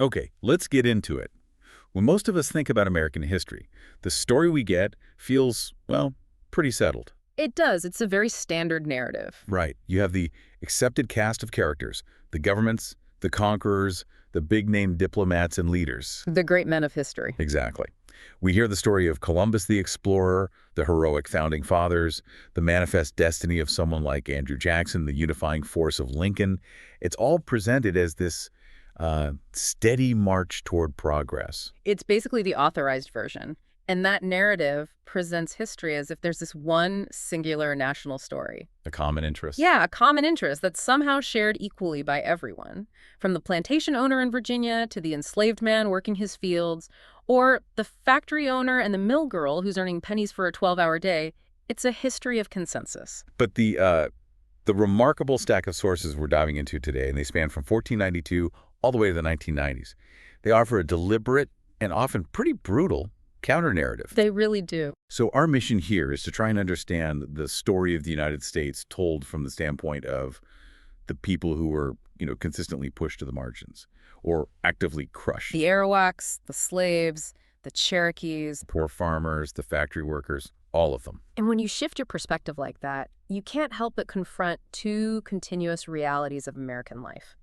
Okay, let's get into it. When most of us think about American history, the story we get feels, well, pretty settled. It does. It's a very standard narrative. Right. You have the accepted cast of characters, the governments, the conquerors, the big-name diplomats and leaders. The great men of history. Exactly. We hear the story of Columbus the explorer, the heroic founding fathers, the manifest destiny of someone like Andrew Jackson, the unifying force of Lincoln. It's all presented as this steady march toward progress. It's basically the authorized version. And that narrative presents history as if there's this one singular national story. A common interest. Yeah, a common interest that's somehow shared equally by everyone. From the plantation owner in Virginia to the enslaved man working his fields, or the factory owner and the mill girl who's earning pennies for a 12-hour day, it's a history of consensus. But the remarkable stack of sources we're diving into today, and they span from 1492 all the way to the 1990s, they offer a deliberate and often pretty brutal counter-narrative. They really do. So our mission here is to try and understand the story of the United States told from the standpoint of the people who were, consistently pushed to the margins or actively crushed. The Arawaks, the slaves, the Cherokees. The poor farmers, the factory workers, all of them. And when you shift your perspective like that, you can't help but confront two continuous realities of American life.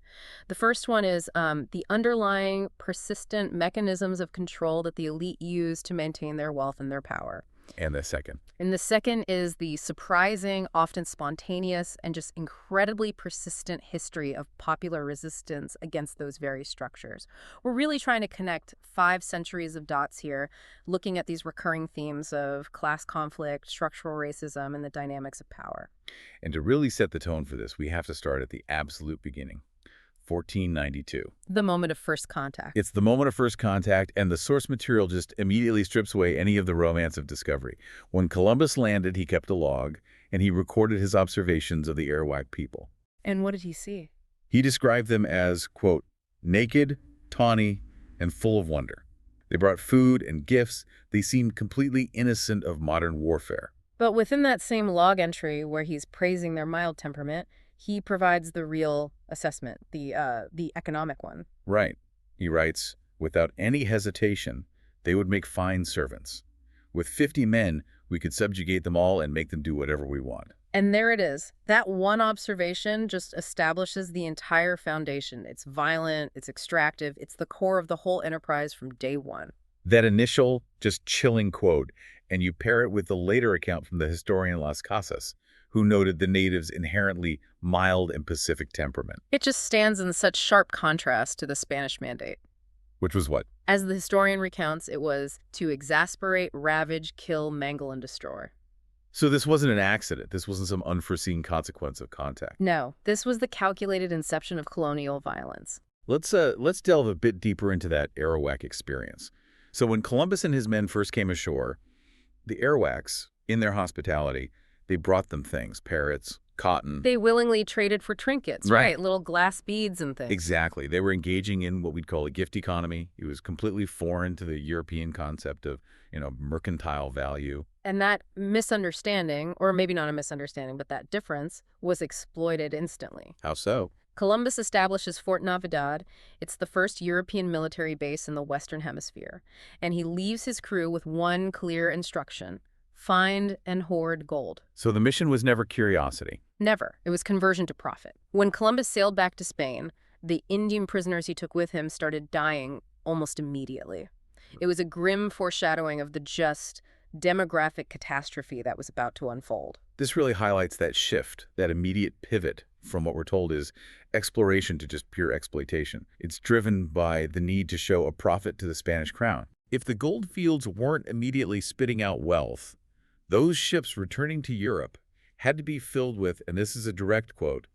The first one is the underlying persistent mechanisms of control that the elite use to maintain their wealth and their power. And the second? And the second is the surprising, often spontaneous, and just incredibly persistent history of popular resistance against those very structures. We're really trying to connect 5 centuries of dots here, looking at these recurring themes of class conflict, structural racism, and the dynamics of power. And to really set the tone for this, we have to start at the absolute beginning. 1492. The moment of first contact. It's the moment of first contact, and the source material just immediately strips away any of the romance of discovery. When Columbus landed, he kept a log, and he recorded his observations of the Arawak people. And what did he see? He described them as, quote, naked, tawny, and full of wonder. They brought food and gifts. They seemed completely innocent of modern warfare. But within that same log entry where he's praising their mild temperament, he provides the real assessment, the economic one. Right. He writes, without any hesitation, they would make fine servants. With 50 men, we could subjugate them all and make them do whatever we want. And there it is. That one observation just establishes the entire foundation. It's violent, it's extractive, it's the core of the whole enterprise from day one. That initial, just chilling quote, and you pair it with the later account from the historian Las Casas, who noted the natives' inherently mild and pacific temperament. It just stands in such sharp contrast to the Spanish Mandate. Which was what? As the historian recounts, it was to exasperate, ravage, kill, mangle, and destroy. So this wasn't an accident. This wasn't some unforeseen consequence of contact. No, this was the calculated inception of colonial violence. Let's delve a bit deeper into that Arawak experience. So when Columbus and his men first came ashore, the Arawaks, in their hospitality, they brought them things, parrots, cotton. They willingly traded for trinkets, right? Little glass beads and things. Exactly. They were engaging in what we'd call a gift economy. It was completely foreign to the European concept of, mercantile value. And that misunderstanding, or maybe not a misunderstanding, but that difference was exploited instantly. How so? Columbus establishes Fort Navidad. It's the first European military base in the Western Hemisphere. And he leaves his crew with one clear instruction: find and hoard gold. So the mission was never curiosity. Never. It was conversion to profit. When Columbus sailed back to Spain, the Indian prisoners he took with him started dying almost immediately. It was a grim foreshadowing of the just demographic catastrophe that was about to unfold. This really highlights that shift, that immediate pivot from what we're told is exploration to just pure exploitation. It's driven by the need to show a profit to the Spanish crown. If the gold fields weren't immediately spitting out wealth, those ships returning to Europe had to be filled with, and this is a direct quote,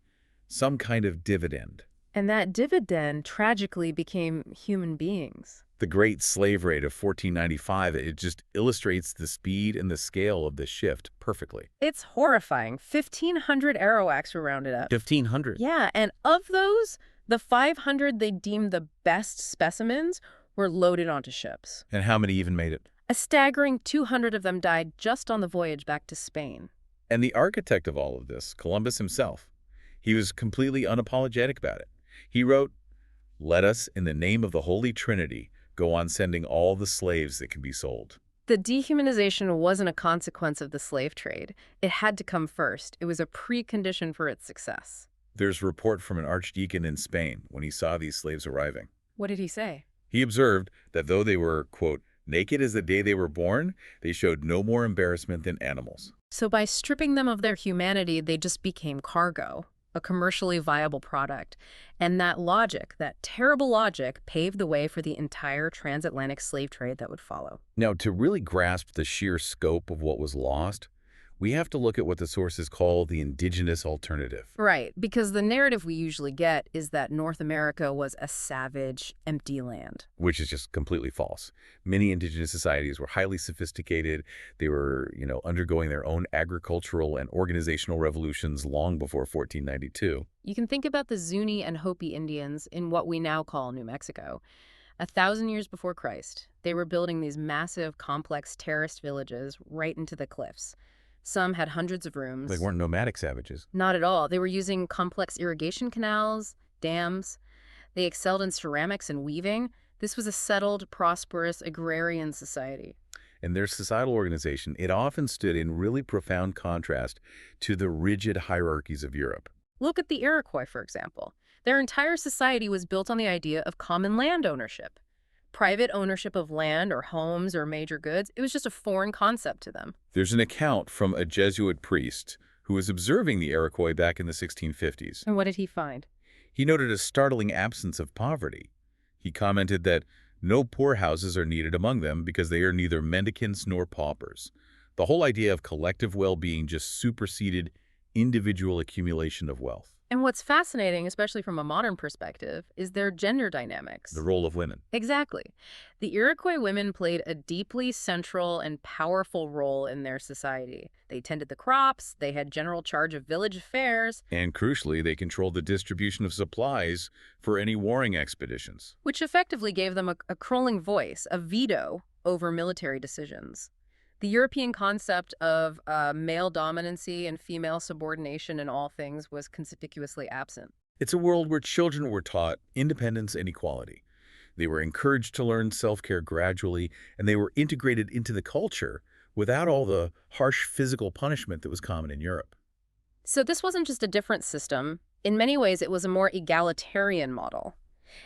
some kind of dividend. And that dividend tragically became human beings. The great slave raid of 1495, it just illustrates the speed and the scale of this shift perfectly. It's horrifying. 1,500 Arawaks were rounded up. 1,500? Yeah, and of those, the 500 they deemed the best specimens were loaded onto ships. And how many even made it? A staggering 200 of them died just on the voyage back to Spain. And the architect of all of this, Columbus himself, he was completely unapologetic about it. He wrote, Let us, in the name of the Holy Trinity, go on sending all the slaves that can be sold. The dehumanization wasn't a consequence of the slave trade. It had to come first. It was a precondition for its success. There's a report from an archdeacon in Spain when he saw these slaves arriving. What did he say? He observed that though they were, quote, naked as the day they were born, they showed no more embarrassment than animals. So by stripping them of their humanity, they just became cargo, a commercially viable product. And that logic, that terrible logic, paved the way for the entire transatlantic slave trade that would follow. Now, to really grasp the sheer scope of what was lost, we have to look at what the sources call the indigenous alternative. Right, because the narrative we usually get is that North America was a savage, empty land. Which is just completely false. Many indigenous societies were highly sophisticated. They were, undergoing their own agricultural and organizational revolutions long before 1492. You can think about the Zuni and Hopi Indians in what we now call New Mexico. 1,000 years before Christ, they were building these massive, complex terraced villages right into the cliffs. Some had hundreds of rooms. They weren't nomadic savages. Not at all. They were using complex irrigation canals, dams. They excelled in ceramics and weaving. This was a settled, prosperous, agrarian society. And their societal organization, it often stood in really profound contrast to the rigid hierarchies of Europe. Look at the Iroquois, for example. Their entire society was built on the idea of common land ownership. Private ownership of land or homes or major goods, it was just a foreign concept to them. There's an account from a Jesuit priest who was observing the Iroquois back in the 1650s. And what did he find? He noted a startling absence of poverty. He commented that no poorhouses are needed among them because they are neither mendicants nor paupers. The whole idea of collective well-being just superseded individual accumulation of wealth. And what's fascinating, especially from a modern perspective, is their gender dynamics. The role of women. Exactly. The Iroquois women played a deeply central and powerful role in their society. They tended the crops, they had general charge of village affairs. And crucially, they controlled the distribution of supplies for any warring expeditions. Which effectively gave them a controlling voice, a veto over military decisions. The European concept of male dominancy and female subordination in all things was conspicuously absent. It's a world where children were taught independence and equality. They were encouraged to learn self-care gradually, and they were integrated into the culture without all the harsh physical punishment that was common in Europe. So this wasn't just a different system. In many ways, it was a more egalitarian model.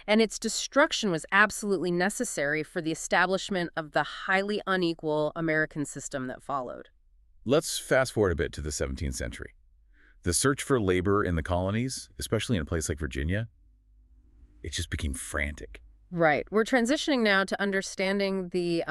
And its destruction was absolutely necessary for the establishment of the highly unequal American system that followed. Let's fast forward a bit to the 17th century. The search for labor in the colonies, especially in a place like Virginia, it just became frantic. Right. We're transitioning now to understanding the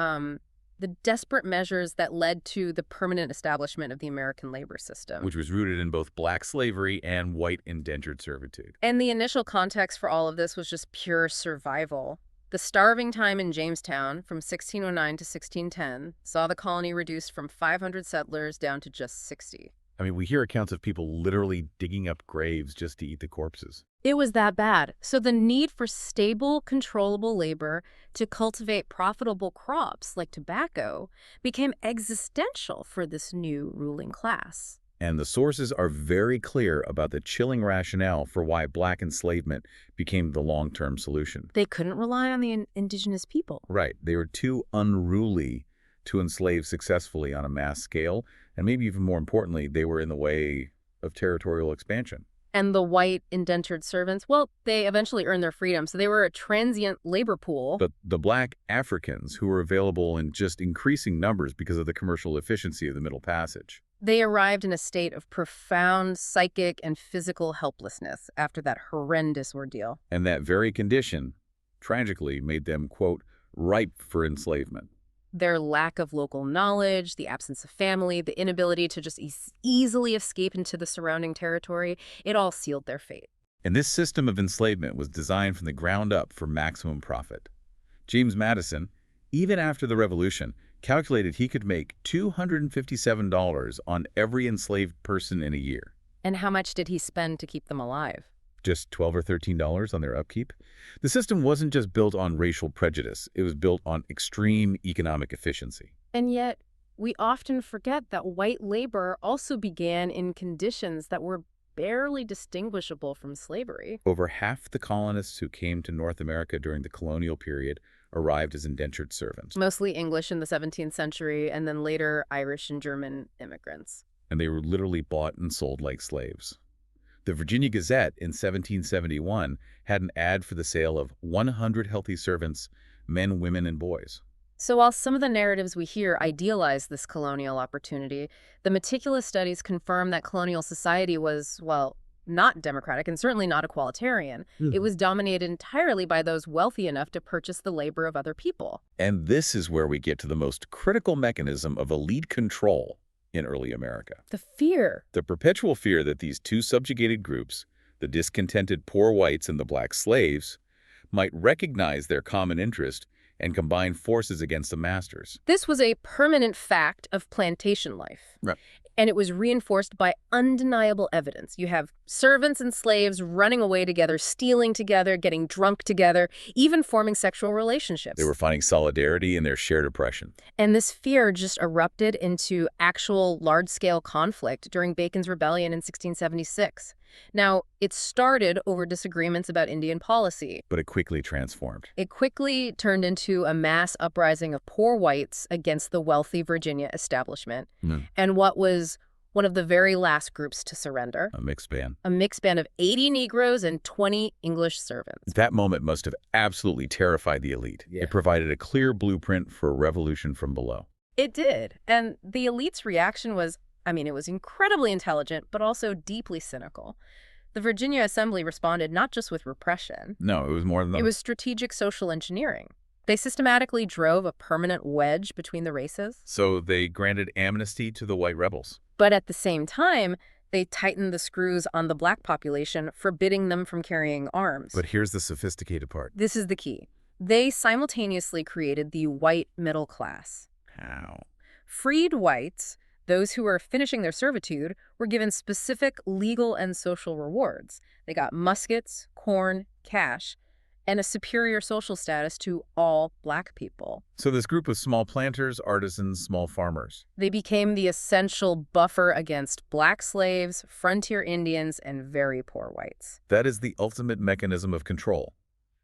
desperate measures that led to the permanent establishment of the American labor system. Which was rooted in both black slavery and white indentured servitude. And the initial context for all of this was just pure survival. The starving time in Jamestown from 1609 to 1610 saw the colony reduced from 500 settlers down to just 60. I mean, we hear accounts of people literally digging up graves just to eat the corpses. It was that bad. So the need for stable, controllable labor to cultivate profitable crops like tobacco became existential for this new ruling class. And the sources are very clear about the chilling rationale for why black enslavement became the long-term solution. They couldn't rely on the indigenous people. Right. They were too unruly to enslave successfully on a mass scale, and maybe even more importantly, they were in the way of territorial expansion. And the white indentured servants, well, they eventually earned their freedom, so they were a transient labor pool. But the black Africans, who were available in just increasing numbers because of the commercial efficiency of the Middle Passage. They arrived in a state of profound psychic and physical helplessness after that horrendous ordeal. And that very condition, tragically, made them, quote, ripe for enslavement. Their lack of local knowledge, the absence of family, the inability to just easily escape into the surrounding territory, it all sealed their fate. And this system of enslavement was designed from the ground up for maximum profit. James Madison, even after the Revolution, calculated he could make $257 on every enslaved person in a year. And how much did he spend to keep them alive? Just $12 or $13 on their upkeep. The system wasn't just built on racial prejudice. It was built on extreme economic efficiency. And yet, we often forget that white labor also began in conditions that were barely distinguishable from slavery. Over half the colonists who came to North America during the colonial period arrived as indentured servants, Mostly English in the 17th century, and then later Irish and German immigrants. and they were literally bought and sold like slaves. The Virginia Gazette in 1771 had an ad for the sale of 100 healthy servants, men, women, and boys. So while some of the narratives we hear idealize this colonial opportunity, the meticulous studies confirm that colonial society was, well, not democratic and certainly not equalitarian. It was dominated entirely by those wealthy enough to purchase the labor of other people. And this is where we get to the most critical mechanism of elite control in early America. The fear. The perpetual fear that these two subjugated groups, the discontented poor whites and the black slaves, might recognize their common interest and combine forces against the masters. This was a permanent fact of plantation life. Right. And it was reinforced by undeniable evidence. You have servants and slaves running away together, stealing together, getting drunk together, even forming sexual relationships. They were finding solidarity in their shared oppression. And this fear just erupted into actual large-scale conflict during Bacon's Rebellion in 1676. Now, it started over disagreements about Indian policy. But it quickly transformed. It quickly turned into a mass uprising of poor whites against the wealthy Virginia establishment, and what was one of the very last groups to surrender. A mixed band. A mixed band of 80 Negroes and 20 English servants. That moment must have absolutely terrified the elite. Yeah. It provided a clear blueprint for a revolution from below. It did. And the elite's reaction was, it was incredibly intelligent, but also deeply cynical. The Virginia Assembly responded not just with repression. No, it was more than that. It was strategic social engineering. They systematically drove a permanent wedge between the races. So they granted amnesty to the white rebels. But at the same time, they tightened the screws on the black population, forbidding them from carrying arms. But here's the sophisticated part. This is the key. They simultaneously created the white middle class. How? Freed whites, those who were finishing their servitude, were given specific legal and social rewards. They got muskets, corn, cash, and a superior social status to all black people. So this group of small planters, artisans, small farmers. They became the essential buffer against black slaves, frontier Indians, and very poor whites. That is the ultimate mechanism of control.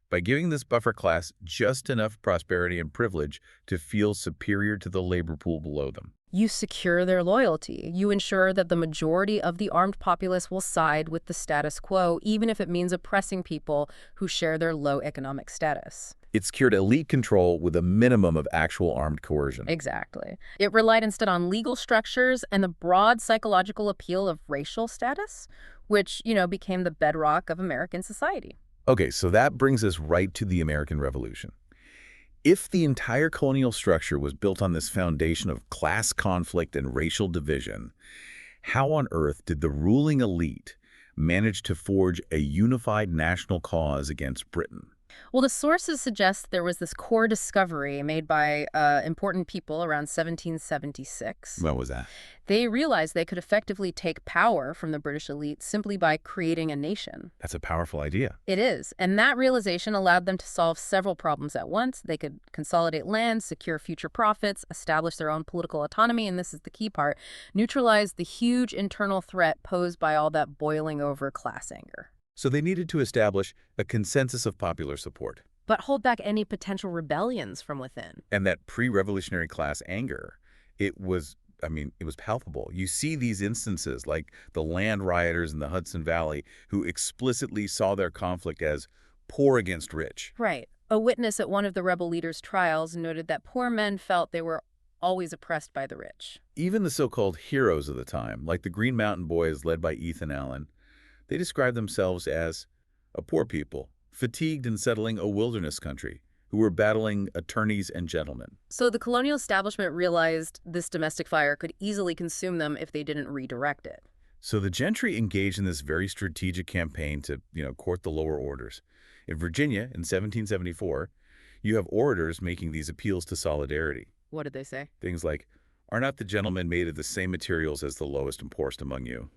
By giving this buffer class just enough prosperity and privilege to feel superior to the labor pool below them. You secure their loyalty. You ensure that the majority of the armed populace will side with the status quo, even if it means oppressing people who share their low economic status. It secured elite control with a minimum of actual armed coercion. Exactly. It relied instead on legal structures and the broad psychological appeal of racial status, which, became the bedrock of American society. Okay, so that brings us right to the American Revolution. If the entire colonial structure was built on this foundation of class conflict and racial division, how on earth did the ruling elite manage to forge a unified national cause against Britain? Well, the sources suggest there was this core discovery made by important people around 1776. What was that? They realized they could effectively take power from the British elite simply by creating a nation. That's a powerful idea. It is, and that realization allowed them to solve several problems at once. They could consolidate land, secure future profits, establish their own political autonomy, and this is the key part, neutralize the huge internal threat posed by all that boiling over class anger. So they needed to establish a consensus of popular support. But hold back any potential rebellions from within. And that pre-revolutionary class anger, it was palpable. You see these instances like the land rioters in the Hudson Valley who explicitly saw their conflict as poor against rich. Right. A witness at one of the rebel leaders' trials noted that poor men felt they were always oppressed by the rich. Even the so-called heroes of the time, like the Green Mountain Boys led by Ethan Allen, they described themselves as a poor people, fatigued in settling a wilderness country, who were battling attorneys and gentlemen. So the colonial establishment realized this domestic fire could easily consume them if they didn't redirect it. So the gentry engaged in this very strategic campaign to, court the lower orders. In Virginia, in 1774, you have orators making these appeals to solidarity. What did they say? Things like, "Are not the gentlemen made of the same materials as the lowest and poorest among you?"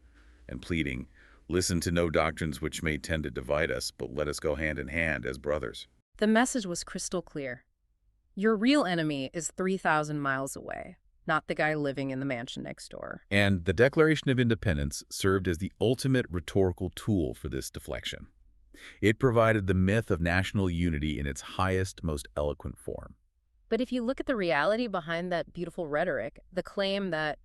And pleading, "Listen to no doctrines which may tend to divide us, but let us go hand in hand as brothers." The message was crystal clear. Your real enemy is 3,000 miles away. not the guy living in the mansion next door. And the Declaration of Independence served as the ultimate rhetorical tool for this deflection. It provided the myth of national unity in its highest, most eloquent form. But if you look at the reality behind that beautiful rhetoric, the claim that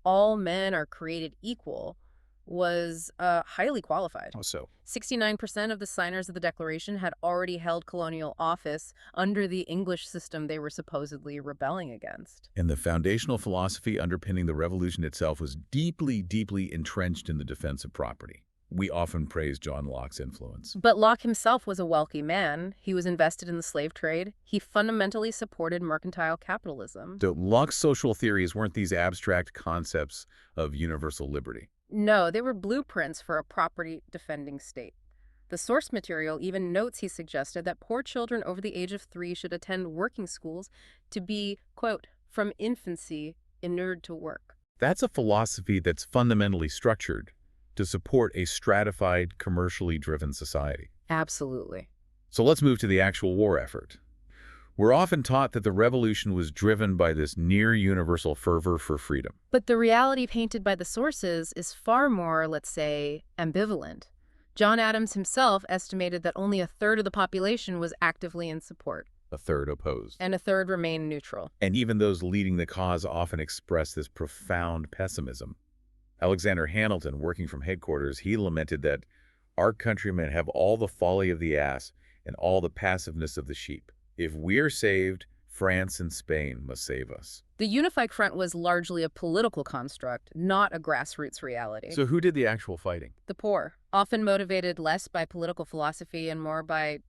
all men are created equal was highly qualified. How so? 69% of the signers of the Declaration had already held colonial office under the English system they were supposedly rebelling against. And the foundational philosophy underpinning the revolution itself was deeply, deeply entrenched in the defense of property. We often praise John Locke's influence. But Locke himself was a wealthy man. He was invested in the slave trade. He fundamentally supported mercantile capitalism. So Locke's social theories weren't these abstract concepts of universal liberty. No, they were blueprints for a property-defending state. The source material even notes he suggested that poor children over the age of 3 should attend working schools to be, quote, from infancy inured to work. That's a philosophy that's fundamentally structured to support a stratified, commercially driven society. Absolutely. So let's move to the actual war effort. We're often taught that the revolution was driven by this near-universal fervor for freedom. But the reality painted by the sources is far more, let's say, ambivalent. John Adams himself estimated that only a third of the population was actively in support. A third opposed. And a third remained neutral. And even those leading the cause often express this profound pessimism. Alexander Hamilton, working from headquarters, he lamented that our countrymen have all the folly of the ass and all the passiveness of the sheep. If we're saved, France and Spain must save us. The Unified Front was largely a political construct, not a grassroots reality. So who did the actual fighting? The poor, often motivated less by political philosophy and more by,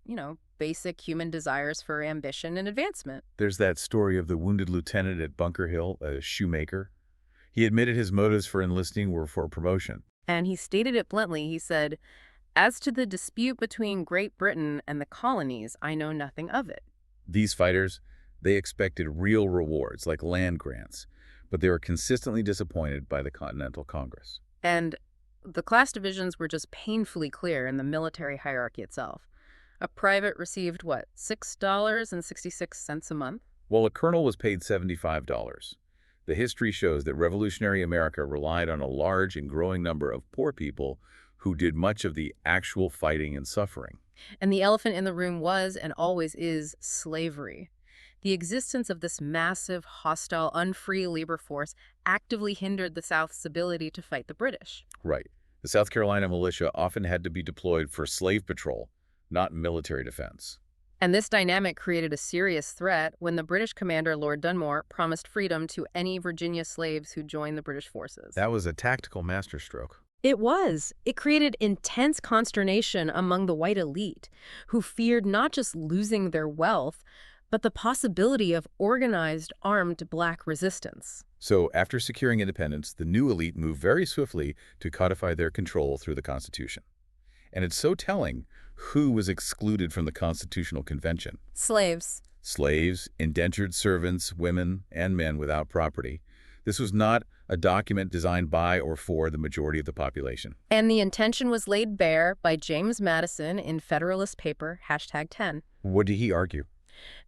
basic human desires for ambition and advancement. There's that story of the wounded lieutenant at Bunker Hill, a shoemaker. He admitted his motives for enlisting were for promotion. And he stated it bluntly. He said, "As to the dispute between Great Britain and the colonies, I know nothing of it." These fighters, they expected real rewards, like land grants, but they were consistently disappointed by the Continental Congress. And the class divisions were just painfully clear in the military hierarchy itself. A private received, what, $6.66 a month? While a colonel was paid $75. The history shows that revolutionary America relied on a large and growing number of poor people who did much of the actual fighting and suffering. And the elephant in the room was, and always is, slavery. The existence of this massive, hostile, unfree labor force actively hindered the South's ability to fight the British. Right. The South Carolina militia often had to be deployed for slave patrol, not military defense. And this dynamic created a serious threat when the British commander, Lord Dunmore, promised freedom to any Virginia slaves who joined the British forces. That was a tactical masterstroke. It was. It created intense consternation among the white elite, who feared not just losing their wealth, but the possibility of organized, armed black resistance. So after securing independence, the new elite moved very swiftly to codify their control through the Constitution. And it's so telling who was excluded from the Constitutional Convention. Slaves. Slaves, indentured servants, women, and men without property. This was not a document designed by or for the majority of the population. And the intention was laid bare by James Madison in Federalist paper #10. What did he argue?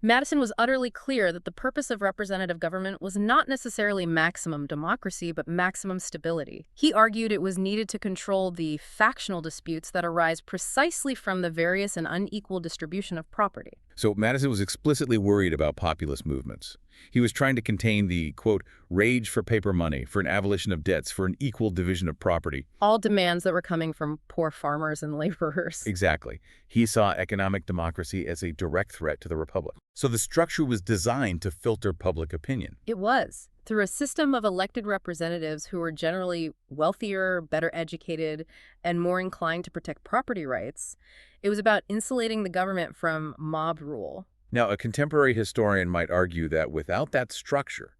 Madison was utterly clear that the purpose of representative government was not necessarily maximum democracy, but maximum stability. He argued it was needed to control the factional disputes that arise precisely from the various and unequal distribution of property. So Madison was explicitly worried about populist movements. He was trying to contain the, quote, rage for paper money, for an abolition of debts, for an equal division of property. All demands that were coming from poor farmers and laborers. Exactly. He saw economic democracy as a direct threat to the republic. So the structure was designed to filter public opinion. It was. Through a system of elected representatives who were generally wealthier, better educated, and more inclined to protect property rights, it was about insulating the government from mob rule. Now, a contemporary historian might argue that without that structure,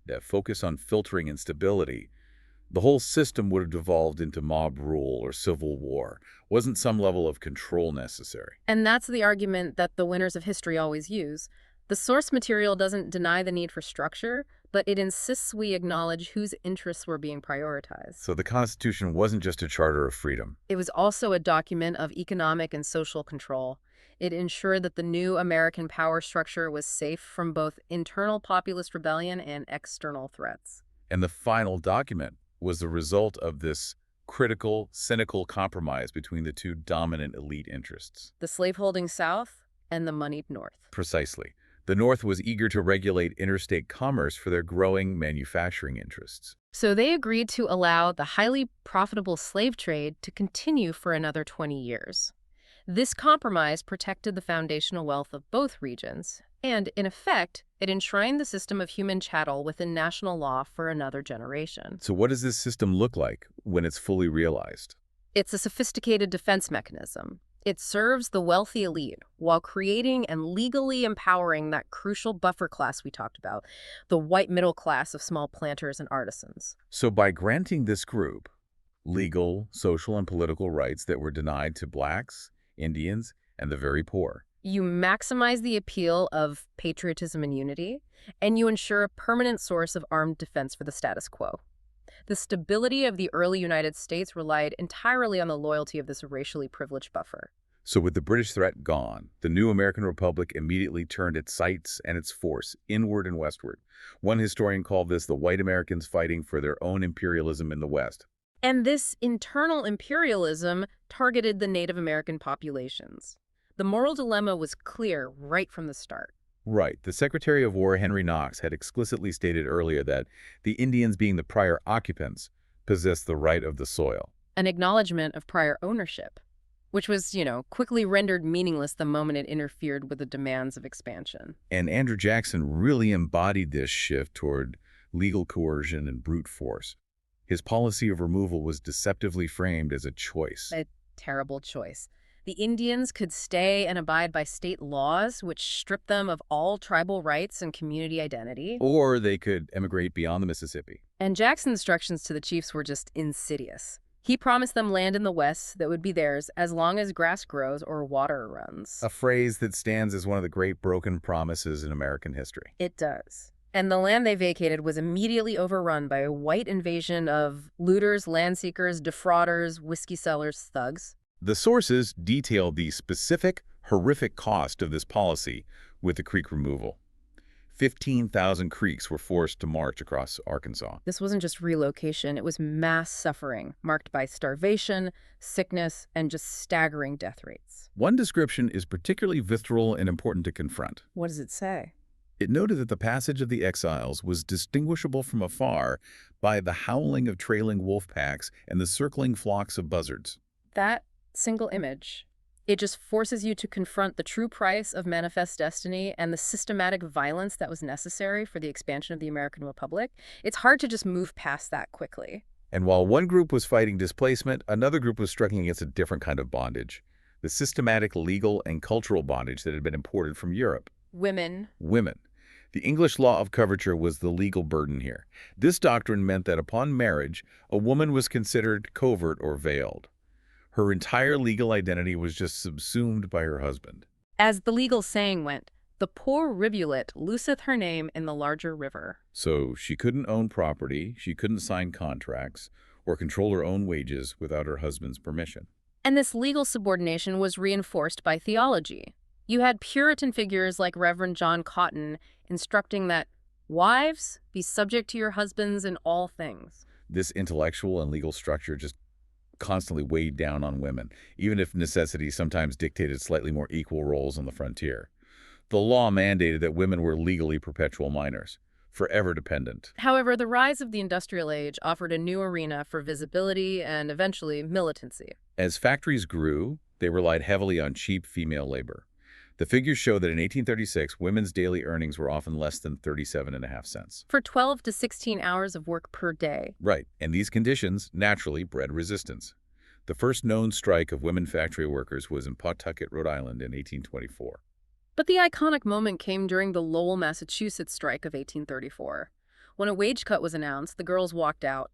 that focus on filtering instability, the whole system would have devolved into mob rule or civil war. Wasn't some level of control necessary? And that's the argument that the winners of history always use. The source material doesn't deny the need for structure, but it insists we acknowledge whose interests were being prioritized. So the Constitution wasn't just a charter of freedom. It was also a document of economic and social control. It ensured that the new American power structure was safe from both internal populist rebellion and external threats. And the final document was the result of this critical, cynical compromise between the two dominant elite interests. The slaveholding South and the moneyed North. Precisely. The North was eager to regulate interstate commerce for their growing manufacturing interests. So they agreed to allow the highly profitable slave trade to continue for another 20 years. This compromise protected the foundational wealth of both regions, and, in effect, it enshrined the system of human chattel within national law for another generation. So what does this system look like when it's fully realized? It's a sophisticated defense mechanism. It serves the wealthy elite while creating and legally empowering that crucial buffer class we talked about, the white middle class of small planters and artisans. So by granting this group legal, social, and political rights that were denied to blacks, Indians, and the very poor, You maximize the appeal of patriotism and unity, and you ensure a permanent source of armed defense for the status quo. The stability of the early United States relied entirely on the loyalty of this racially privileged buffer. So with the British threat gone, the new American Republic immediately turned its sights and its force inward and westward. One historian called this the white Americans fighting for their own imperialism in the West. And this internal imperialism targeted the Native American populations. The moral dilemma was clear right from the start. Right. The Secretary of War, Henry Knox, had explicitly stated earlier that the Indians, being the prior occupants, possessed the right of the soil. An acknowledgement of prior ownership, which was, quickly rendered meaningless the moment it interfered with the demands of expansion. And Andrew Jackson really embodied this shift toward legal coercion and brute force. His policy of removal was deceptively framed as a choice. A terrible choice. The Indians could stay and abide by state laws, which stripped them of all tribal rights and community identity. Or they could emigrate beyond the Mississippi. And Jackson's instructions to the chiefs were just insidious. He promised them land in the West that would be theirs as long as grass grows or water runs. A phrase that stands as one of the great broken promises in American history. It does. And the land they vacated was immediately overrun by a white invasion of looters, landseekers, defrauders, whiskey sellers, thugs. The sources detailed the specific, horrific cost of this policy with the Creek removal. 15,000 Creeks were forced to march across Arkansas. This wasn't just relocation, it was mass suffering, marked by starvation, sickness, and just staggering death rates. One description is particularly visceral and important to confront. What does it say? It noted that the passage of the exiles was distinguishable from afar by the howling of trailing wolf packs and the circling flocks of buzzards. That single image, it just forces you to confront the true price of manifest destiny and the systematic violence that was necessary for the expansion of the American Republic. It's hard to just move past that quickly. And while one group was fighting displacement, another group was struggling against a different kind of bondage, the systematic legal and cultural bondage that had been imported from Europe. Women. The English law of coverture was the legal burden here. This doctrine meant that upon marriage, a woman was considered covert or veiled. Her entire legal identity was just subsumed by her husband. As the legal saying went, the poor rivulet looseth her name in the larger river. So she couldn't own property, she couldn't sign contracts, or control her own wages without her husband's permission. And this legal subordination was reinforced by theology. You had Puritan figures like Reverend John Cotton instructing that wives, be subject to your husbands in all things. This intellectual and legal structure just constantly weighed down on women, even if necessity sometimes dictated slightly more equal roles on the frontier. The law mandated that women were legally perpetual minors, forever dependent. However, the rise of the industrial age offered a new arena for visibility and eventually militancy. As factories grew, they relied heavily on cheap female labor. The figures show that in 1836, women's daily earnings were often less than 37.5 cents. For 12 to 16 hours of work per day. Right, and these conditions naturally bred resistance. The first known strike of women factory workers was in Pawtucket, Rhode Island in 1824. But the iconic moment came during the Lowell, Massachusetts strike of 1834. When a wage cut was announced, the girls walked out.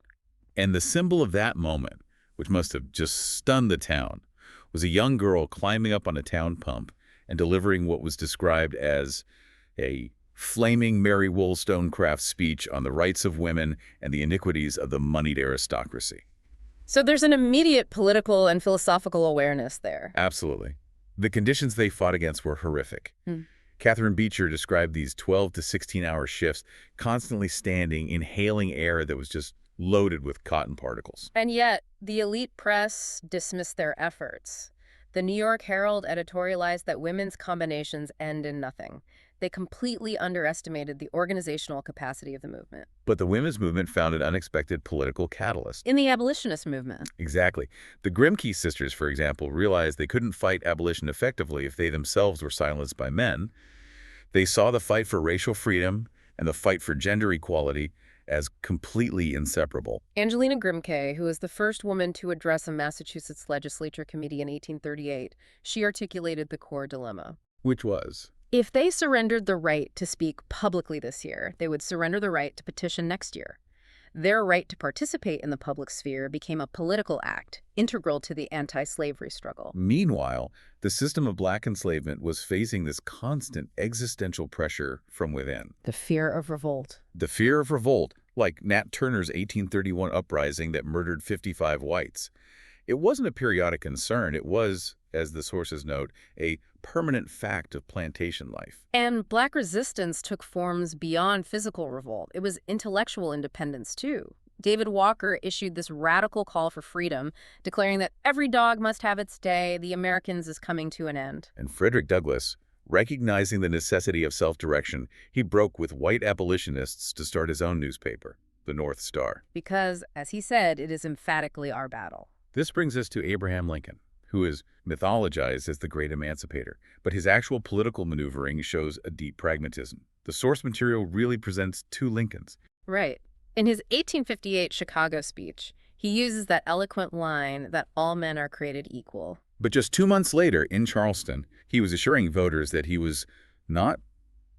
And the symbol of that moment, which must have just stunned the town, was a young girl climbing up on a town pump and delivering what was described as a flaming Mary Wollstonecraft speech on the rights of women and the iniquities of the moneyed aristocracy. So there's an immediate political and philosophical awareness there. Absolutely. The conditions they fought against were horrific. Hmm. Catherine Beecher described these 12 to 16-hour shifts, constantly standing, inhaling air that was just loaded with cotton particles. And yet, the elite press dismissed their efforts. The New York Herald editorialized that women's combinations end in nothing. They completely underestimated the organizational capacity of the movement. But the women's movement found an unexpected political catalyst. In the abolitionist movement. Exactly. The Grimke sisters, for example, realized they couldn't fight abolition effectively if they themselves were silenced by men. They saw the fight for racial freedom and the fight for gender equality as completely inseparable. Angelina Grimke, who was the first woman to address a Massachusetts legislature committee in 1838, she articulated the core dilemma. Which was? If they surrendered the right to speak publicly this year, they would surrender the right to petition next year. Their right to participate in the public sphere became a political act, integral to the anti-slavery struggle. Meanwhile, the system of black enslavement was facing this constant existential pressure from within. The fear of revolt. The fear of revolt, like Nat Turner's 1831 uprising that murdered 55 whites. It wasn't a periodic concern. It was, as the sources note, a permanent fact of plantation life. And black resistance took forms beyond physical revolt. It was intellectual independence, too. David Walker issued this radical call for freedom, declaring that every dog must have its day, the Americans is coming to an end. And Frederick Douglass, recognizing the necessity of self-direction, he broke with white abolitionists to start his own newspaper, the North Star. Because, as he said, it is emphatically our battle. This brings us to Abraham Lincoln, who is mythologized as the great emancipator, but his actual political maneuvering shows a deep pragmatism. The source material really presents two Lincolns. Right. In his 1858 Chicago speech, he uses that eloquent line that all men are created equal. But just 2 months later, in Charleston, he was assuring voters that he was not,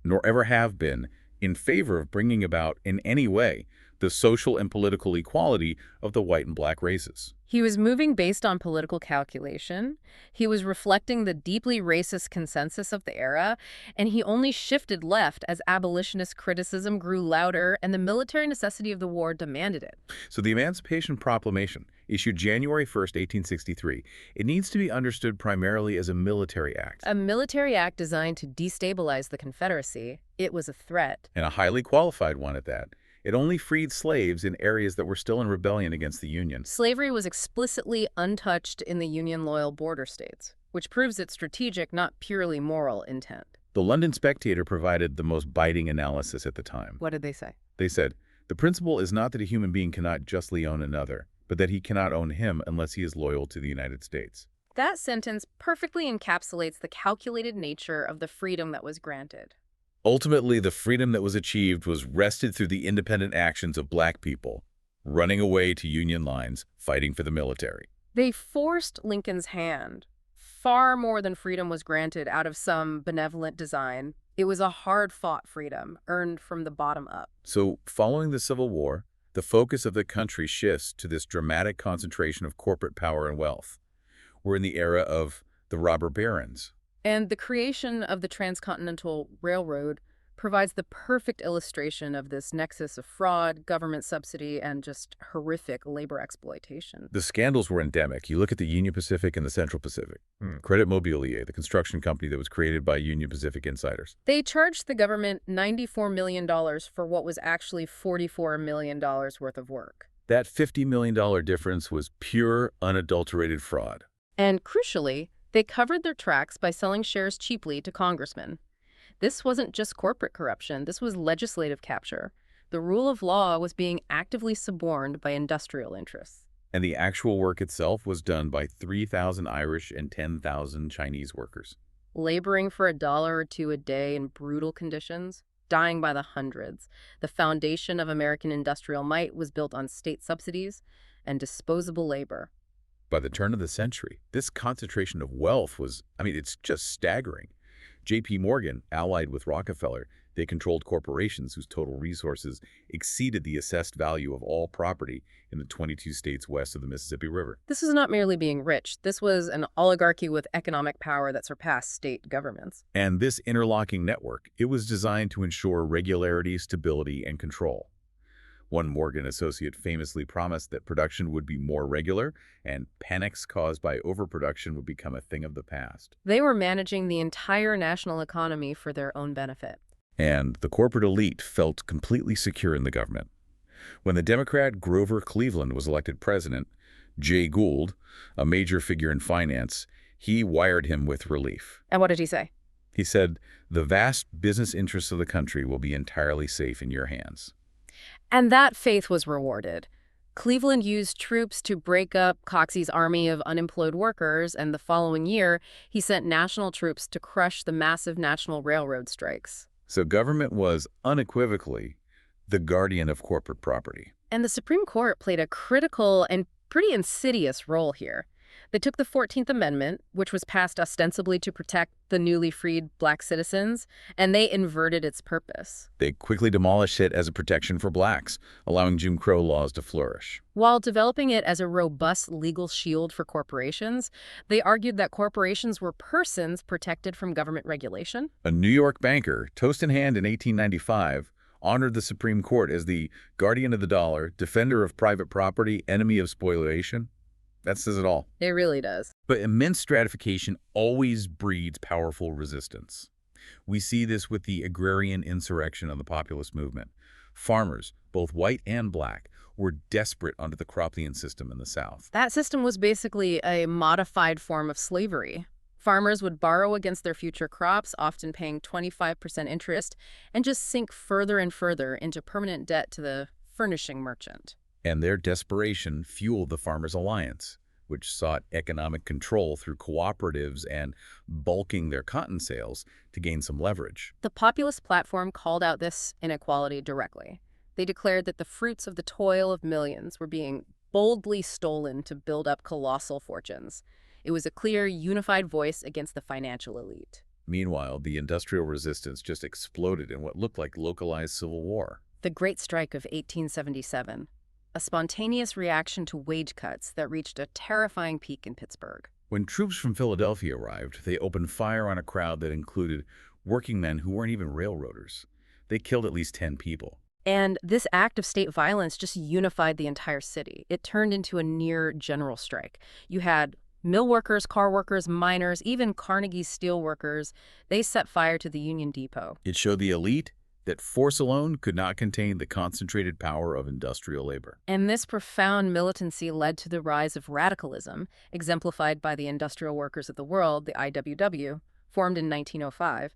nor ever have been, in favor of bringing about, in any way, the social and political equality of the white and black races. He was moving based on political calculation. He was reflecting the deeply racist consensus of the era, and he only shifted left as abolitionist criticism grew louder and the military necessity of the war demanded it. So the Emancipation Proclamation, issued January 1st, 1863, it needs to be understood primarily as a military act. A military act designed to destabilize the Confederacy. It was a threat. And a highly qualified one at that. It only freed slaves in areas that were still in rebellion against the Union. Slavery was explicitly untouched in the Union-loyal border states, which proves its strategic, not purely moral intent. The London Spectator provided the most biting analysis at the time. What did they say? They said, "The principle is not that a human being cannot justly own another, but that he cannot own him unless he is loyal to the United States." That sentence perfectly encapsulates the calculated nature of the freedom that was granted. Ultimately, the freedom that was achieved was wrested through the independent actions of black people, running away to Union lines, fighting for the military. They forced Lincoln's hand. Far more than freedom was granted out of some benevolent design. It was a hard-fought freedom, earned from the bottom up. So, following the Civil War, the focus of the country shifts to this dramatic concentration of corporate power and wealth. We're in the era of the robber barons. And the creation of the Transcontinental Railroad provides the perfect illustration of this nexus of fraud, government subsidy, and just horrific labor exploitation. The scandals were endemic. You look at the Union Pacific and the Central Pacific. Credit Mobilier, the construction company that was created by Union Pacific insiders. They charged the government $94 million for what was actually $44 million worth of work. That $50 million difference was pure, unadulterated fraud. And crucially, they covered their tracks by selling shares cheaply to congressmen. This wasn't just corporate corruption, this was legislative capture. The rule of law was being actively suborned by industrial interests. And the actual work itself was done by 3,000 Irish and 10,000 Chinese workers. Laboring for $1 or $2 a day in brutal conditions, dying by the hundreds. The foundation of American industrial might was built on state subsidies and disposable labor. By the turn of the century, this concentration of wealth was, it's just staggering. J.P. Morgan, allied with Rockefeller, they controlled corporations whose total resources exceeded the assessed value of all property in the 22 states west of the Mississippi River. This was not merely being rich. This was an oligarchy with economic power that surpassed state governments. And this interlocking network, it was designed to ensure regularity, stability, and control. One Morgan associate famously promised that production would be more regular and panics caused by overproduction would become a thing of the past. They were managing the entire national economy for their own benefit. And the corporate elite felt completely secure in the government. When the Democrat Grover Cleveland was elected president, Jay Gould, a major figure in finance, he wired him with relief. And what did he say? He said, "The vast business interests of the country will be entirely safe in your hands." And that faith was rewarded. Cleveland used troops to break up Coxey's army of unemployed workers, and the following year, he sent national troops to crush the massive national railroad strikes. So government was unequivocally the guardian of corporate property. And the Supreme Court played a critical and pretty insidious role here. They took the 14th Amendment, which was passed ostensibly to protect the newly freed black citizens, and they inverted its purpose. They quickly demolished it as a protection for blacks, allowing Jim Crow laws to flourish. While developing it as a robust legal shield for corporations, they argued that corporations were persons protected from government regulation. A New York banker, toast in hand in 1895, honored the Supreme Court as the guardian of the dollar, defender of private property, enemy of spoliation. That says it all. It really does. But immense stratification always breeds powerful resistance. We see this with the agrarian insurrection of the populist movement. Farmers, both white and black, were desperate under the cropland system in the South. That system was basically a modified form of slavery. Farmers would borrow against their future crops, often paying 25% interest, and just sink further and further into permanent debt to the furnishing merchant. And their desperation fueled the Farmers' Alliance, which sought economic control through cooperatives and bulking their cotton sales to gain some leverage. The populist platform called out this inequality directly. They declared that the fruits of the toil of millions were being boldly stolen to build up colossal fortunes. It was a clear, unified voice against the financial elite. Meanwhile, the industrial resistance just exploded in what looked like localized civil war. The Great Strike of 1877. A spontaneous reaction to wage cuts that reached a terrifying peak in Pittsburgh. When troops from Philadelphia arrived, they opened fire on a crowd that included working men who weren't even railroaders. They killed at least 10 people. And this act of state violence just unified the entire city. It turned into a near general strike. You had mill workers, car workers, miners, even Carnegie's steel workers. They set fire to the Union Depot. It showed the elite that force alone could not contain the concentrated power of industrial labor. And this profound militancy led to the rise of radicalism, exemplified by the Industrial Workers of the World, the IWW, formed in 1905.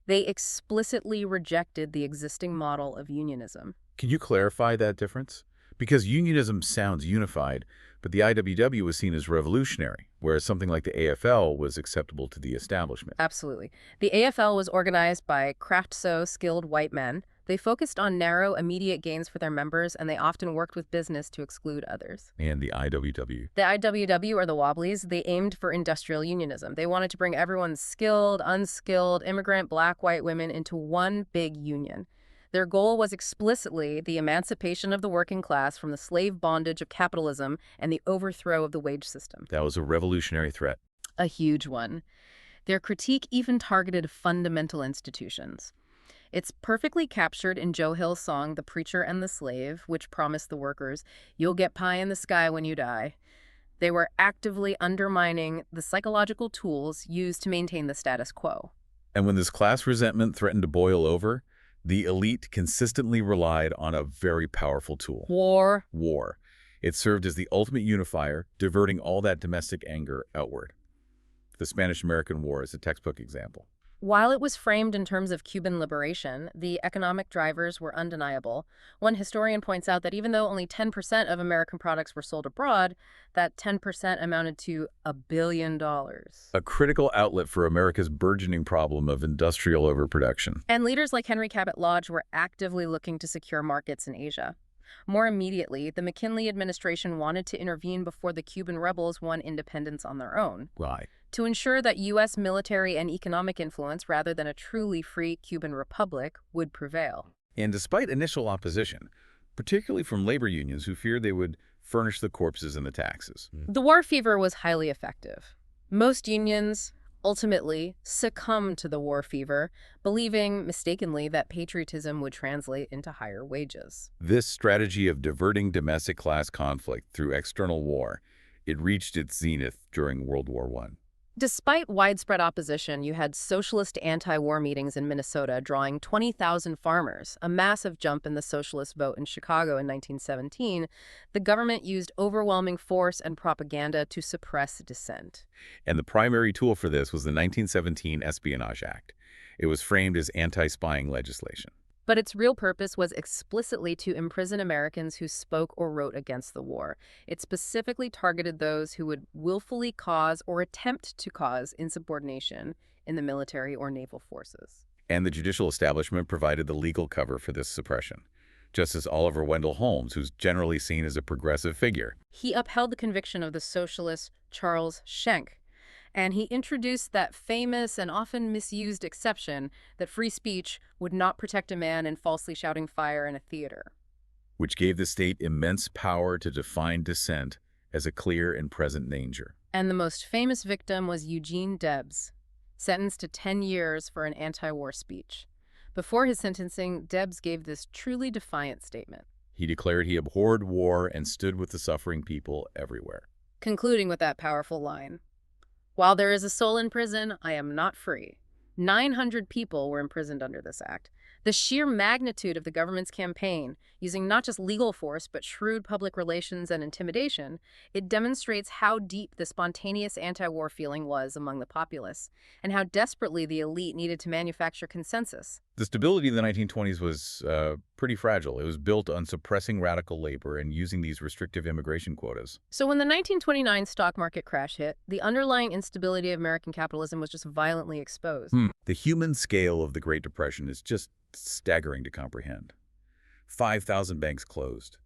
They explicitly rejected the existing model of unionism. Can you clarify that difference? Because unionism sounds unified, but the IWW was seen as revolutionary, whereas something like the AFL was acceptable to the establishment. Absolutely. The AFL was organized by craft-skilled white men. They focused on narrow, immediate gains for their members, and they often worked with business to exclude others. And the IWW? The IWW, or the Wobblies, they aimed for industrial unionism. They wanted to bring everyone skilled, unskilled, immigrant, black, white women into one big union. Their goal was explicitly the emancipation of the working class from the slave bondage of capitalism and the overthrow of the wage system. That was a revolutionary threat. A huge one. Their critique even targeted fundamental institutions. It's perfectly captured in Joe Hill's song, The Preacher and the Slave, which promised the workers, "You'll get pie in the sky when you die." They were actively undermining the psychological tools used to maintain the status quo. And when this class resentment threatened to boil over, the elite consistently relied on a very powerful tool. War. It served as the ultimate unifier, diverting all that domestic anger outward. The Spanish-American War is a textbook example. While it was framed in terms of Cuban liberation, the economic drivers were undeniable. One historian points out that even though only 10% of American products were sold abroad, that 10% amounted to $1 billion. A critical outlet for America's burgeoning problem of industrial overproduction. And leaders like Henry Cabot Lodge were actively looking to secure markets in Asia. More immediately, the McKinley administration wanted to intervene before the Cuban rebels won independence on their own. Why? To ensure that U.S. military and economic influence, rather than a truly free Cuban republic, would prevail. And despite initial opposition, particularly from labor unions who feared they would furnish the corpses and the taxes. The war fever was highly effective. Most unions, ultimately succumbed to the war fever, believing mistakenly that patriotism would translate into higher wages. This strategy of diverting domestic class conflict through external war, it reached its zenith during World War I. Despite widespread opposition, you had socialist anti-war meetings in Minnesota drawing 20,000 farmers, a massive jump in the socialist vote in Chicago in 1917. The government used overwhelming force and propaganda to suppress dissent. And the primary tool for this was the 1917 Espionage Act. It was framed as anti-spying legislation. But its real purpose was explicitly to imprison Americans who spoke or wrote against the war. It specifically targeted those who would willfully cause or attempt to cause insubordination in the military or naval forces. And the judicial establishment provided the legal cover for this suppression. Justice Oliver Wendell Holmes, who's generally seen as a progressive figure. He upheld the conviction of the socialist Charles Schenck, and he introduced that famous and often misused exception that free speech would not protect a man in falsely shouting fire in a theater. Which gave the state immense power to define dissent as a clear and present danger. And the most famous victim was Eugene Debs, sentenced to 10 years for an anti-war speech. Before his sentencing, Debs gave this truly defiant statement. He declared he abhorred war and stood with the suffering people everywhere. Concluding with that powerful line, "While there is a soul in prison, I am not free." 900 people were imprisoned under this act. The sheer magnitude of the government's campaign, using not just legal force but shrewd public relations and intimidation, it demonstrates how deep the spontaneous anti-war feeling was among the populace, and how desperately the elite needed to manufacture consensus. The stability of the 1920s was pretty fragile. It was built on suppressing radical labor and using these restrictive immigration quotas. So when the 1929 stock market crash hit, the underlying instability of American capitalism was just violently exposed. The human scale of the Great Depression is just staggering to comprehend. 5,000 banks closed.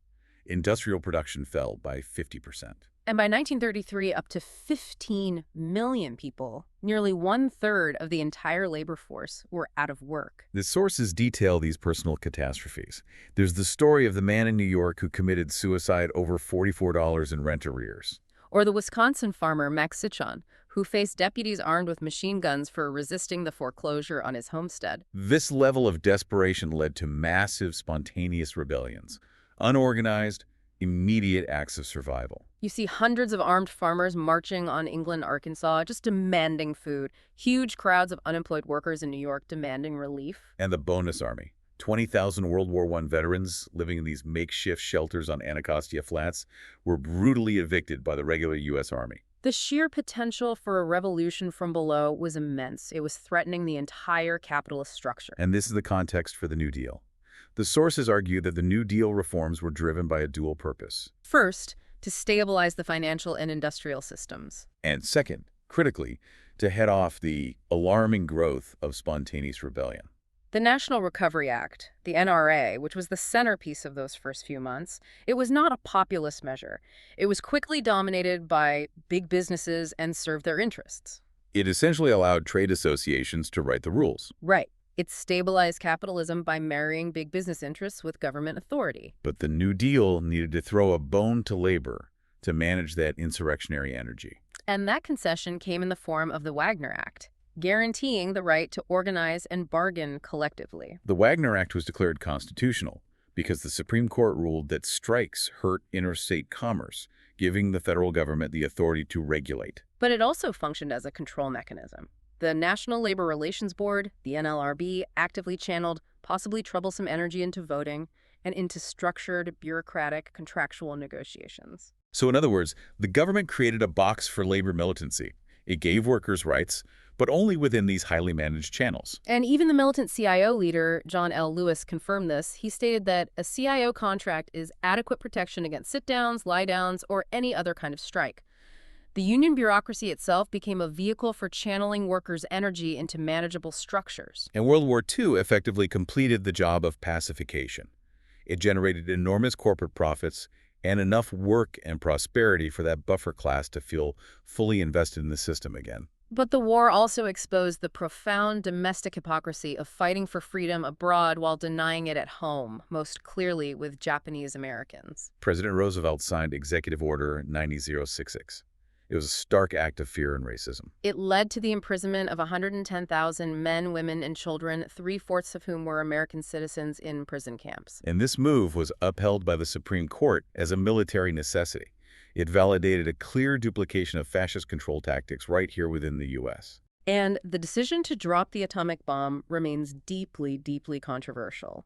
Industrial production fell by 50%. And by 1933, up to 15 million people, nearly one-third of the entire labor force, were out of work. The sources detail these personal catastrophes. There's the story of the man in New York who committed suicide over $44 in rent arrears. Or the Wisconsin farmer Max Sichon, who faced deputies armed with machine guns for resisting the foreclosure on his homestead. This level of desperation led to massive spontaneous rebellions, unorganized, immediate acts of survival. You see hundreds of armed farmers marching on England, Arkansas, just demanding food. Huge crowds of unemployed workers in New York demanding relief. And the bonus army. 20,000 World War I veterans living in these makeshift shelters on Anacostia Flats were brutally evicted by the regular U.S. Army. The sheer potential for a revolution from below was immense. It was threatening the entire capitalist structure. And this is the context for the New Deal. The sources argue that the New Deal reforms were driven by a dual purpose. First, to stabilize the financial and industrial systems. And second, critically, to head off the alarming growth of spontaneous rebellion. The National Recovery Act, the NRA, which was the centerpiece of those first few months, it was not a populist measure. It was quickly dominated by big businesses and served their interests. It essentially allowed trade associations to write the rules. Right. It stabilized capitalism by marrying big business interests with government authority. But the New Deal needed to throw a bone to labor to manage that insurrectionary energy. And that concession came in the form of the Wagner Act, guaranteeing the right to organize and bargain collectively. The Wagner Act was declared constitutional because the Supreme Court ruled that strikes hurt interstate commerce, giving the federal government the authority to regulate. But it also functioned as a control mechanism. The National Labor Relations Board, the NLRB, actively channeled possibly troublesome energy into voting and into structured, bureaucratic, contractual negotiations. So in other words, the government created a box for labor militancy. It gave workers rights, but only within these highly managed channels. And even the militant CIO leader, John L. Lewis, confirmed this. He stated that a CIO contract is adequate protection against sit-downs, lie-downs, or any other kind of strike. The union bureaucracy itself became a vehicle for channeling workers' energy into manageable structures. And World War II effectively completed the job of pacification. It generated enormous corporate profits and enough work and prosperity for that buffer class to feel fully invested in the system again. But the war also exposed the profound domestic hypocrisy of fighting for freedom abroad while denying it at home, most clearly with Japanese Americans. President Roosevelt signed Executive Order 9066. It was a stark act of fear and racism. It led to the imprisonment of 110,000 men, women, and children, three-fourths of whom were American citizens in prison camps. And this move was upheld by the Supreme Court as a military necessity. It validated a clear duplication of fascist control tactics right here within the U.S. And the decision to drop the atomic bomb remains deeply, deeply controversial.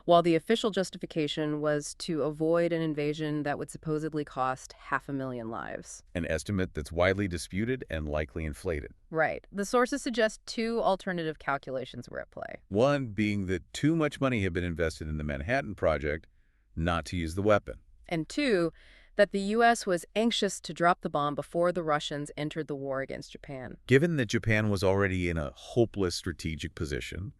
While the official justification was to avoid an invasion that would supposedly cost 500,000 lives. An estimate that's widely disputed and likely inflated. Right. The sources suggest two alternative calculations were at play. One being that too much money had been invested in the Manhattan Project not to use the weapon. And two, that the U.S. was anxious to drop the bomb before the Russians entered the war against Japan. Given that Japan was already in a hopeless strategic position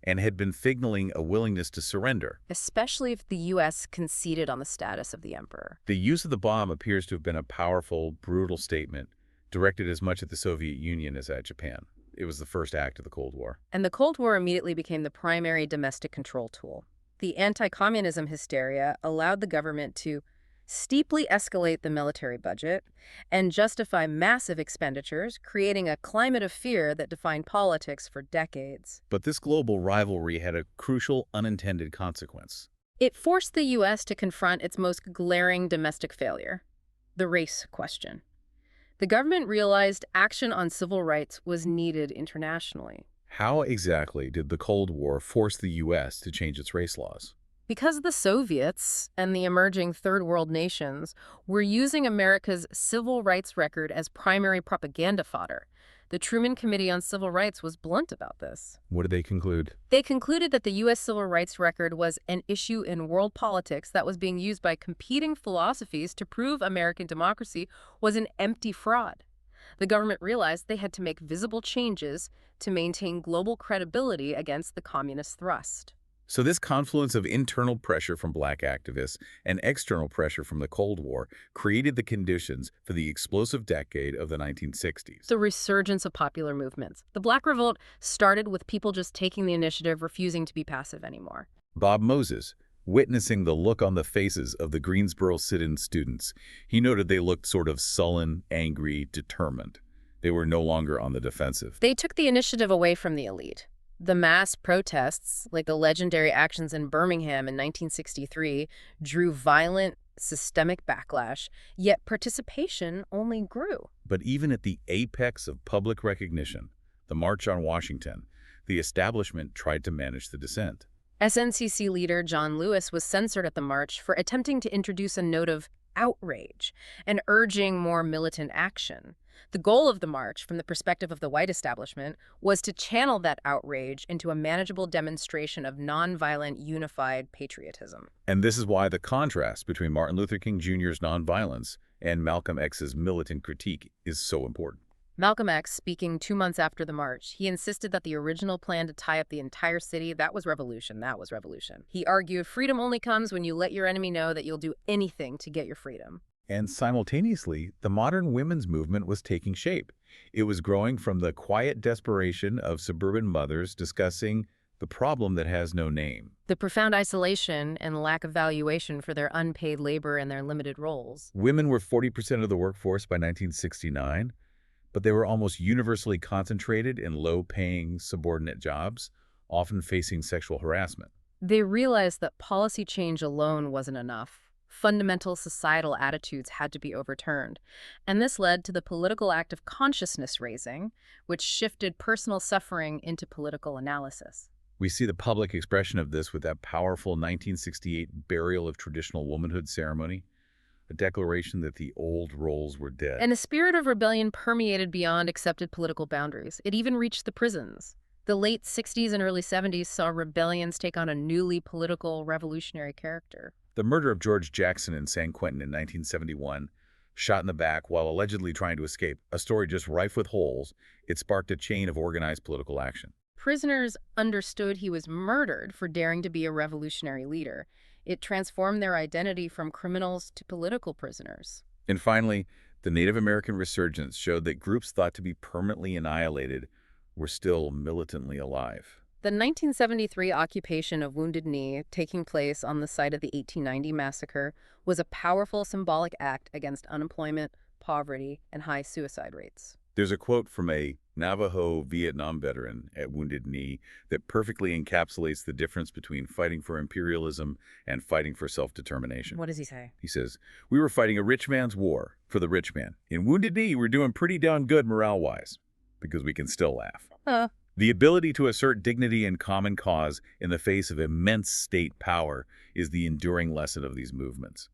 and had been signaling a willingness to surrender, Especially if the U.S. conceded on the status of the emperor. the use of the bomb appears to have been a powerful, brutal statement directed as much at the Soviet Union as at Japan. It was the first act of the Cold War. And the Cold War immediately became the primary domestic control tool. The anti-communism hysteria allowed the government to steeply escalate the military budget and justify massive expenditures, creating a climate of fear that defined politics for decades. But this global rivalry had a crucial unintended consequence. It forced the U.S. to confront its most glaring domestic failure, the race question. The government realized action on civil rights was needed internationally. How exactly did the Cold War force the U.S. to change its race laws? Because the Soviets and the emerging Third World nations were using America's civil rights record as primary propaganda fodder, the Truman Committee on Civil Rights was blunt about this. What did they conclude? They concluded that the U.S. civil rights record was an issue in world politics that was being used by competing philosophies to prove American democracy was an empty fraud. The government realized they had to make visible changes to maintain global credibility against the communist thrust. So this confluence of internal pressure from black activists and external pressure from the Cold War created the conditions for the explosive decade of the 1960s. The resurgence of popular movements. The Black Revolt started with people just taking the initiative, refusing to be passive anymore. Bob Moses, witnessing the look on the faces of the Greensboro sit-in students, he noted they looked sort of sullen, angry, determined. They were no longer on the defensive. They took the initiative away from the elite. The mass protests, like the legendary actions in Birmingham in 1963, drew violent, systemic backlash, yet participation only grew. But even at the apex of public recognition, the March on Washington, the establishment tried to manage the dissent. SNCC leader John Lewis was censored at the march for attempting to introduce a note of outrage and urging more militant action. The goal of the march, from the perspective of the white establishment, was to channel that outrage into a manageable demonstration of nonviolent, unified patriotism. And this is why the contrast between Martin Luther King Jr.'s nonviolence and Malcolm X's militant critique is so important. Malcolm X, speaking 2 months after the march, he insisted that the original plan to tie up the entire city, that was revolution, that was revolution. He argued freedom only comes when you let your enemy know that you'll do anything to get your freedom. And simultaneously, the modern women's movement was taking shape. It was growing from the quiet desperation of suburban mothers discussing the problem that has no name. The profound isolation and lack of valuation for their unpaid labor and their limited roles. Women were 40% of the workforce by 1969, but they were almost universally concentrated in low-paying subordinate jobs, often facing sexual harassment. They realized that policy change alone wasn't enough. Fundamental societal attitudes had to be overturned, and this led to the political act of consciousness raising, which shifted personal suffering into political analysis. We see the public expression of this with that powerful 1968 burial of traditional womanhood ceremony, a declaration that the old roles were dead. And the spirit of rebellion permeated beyond accepted political boundaries. It even reached the prisons. The late 60s and early 70s saw rebellions take on a newly political, revolutionary character. The murder of George Jackson in San Quentin in 1971, shot in the back while allegedly trying to escape, a story just rife with holes, it sparked a chain of organized political action. Prisoners understood he was murdered for daring to be a revolutionary leader. It transformed their identity from criminals to political prisoners. And finally, the Native American resurgence showed that groups thought to be permanently annihilated were still militantly alive. The 1973 occupation of Wounded Knee, taking place on the site of the 1890 massacre, was a powerful symbolic act against unemployment, poverty, and high suicide rates. There's a quote from a Navajo Vietnam veteran at Wounded Knee that perfectly encapsulates the difference between fighting for imperialism and fighting for self-determination. What does he say? He says, "We were fighting a rich man's war for the rich man. In Wounded Knee, we're doing pretty darn good morale-wise, because we can still laugh." Huh. The ability to assert dignity and common cause in the face of immense state power is the enduring lesson of these movements.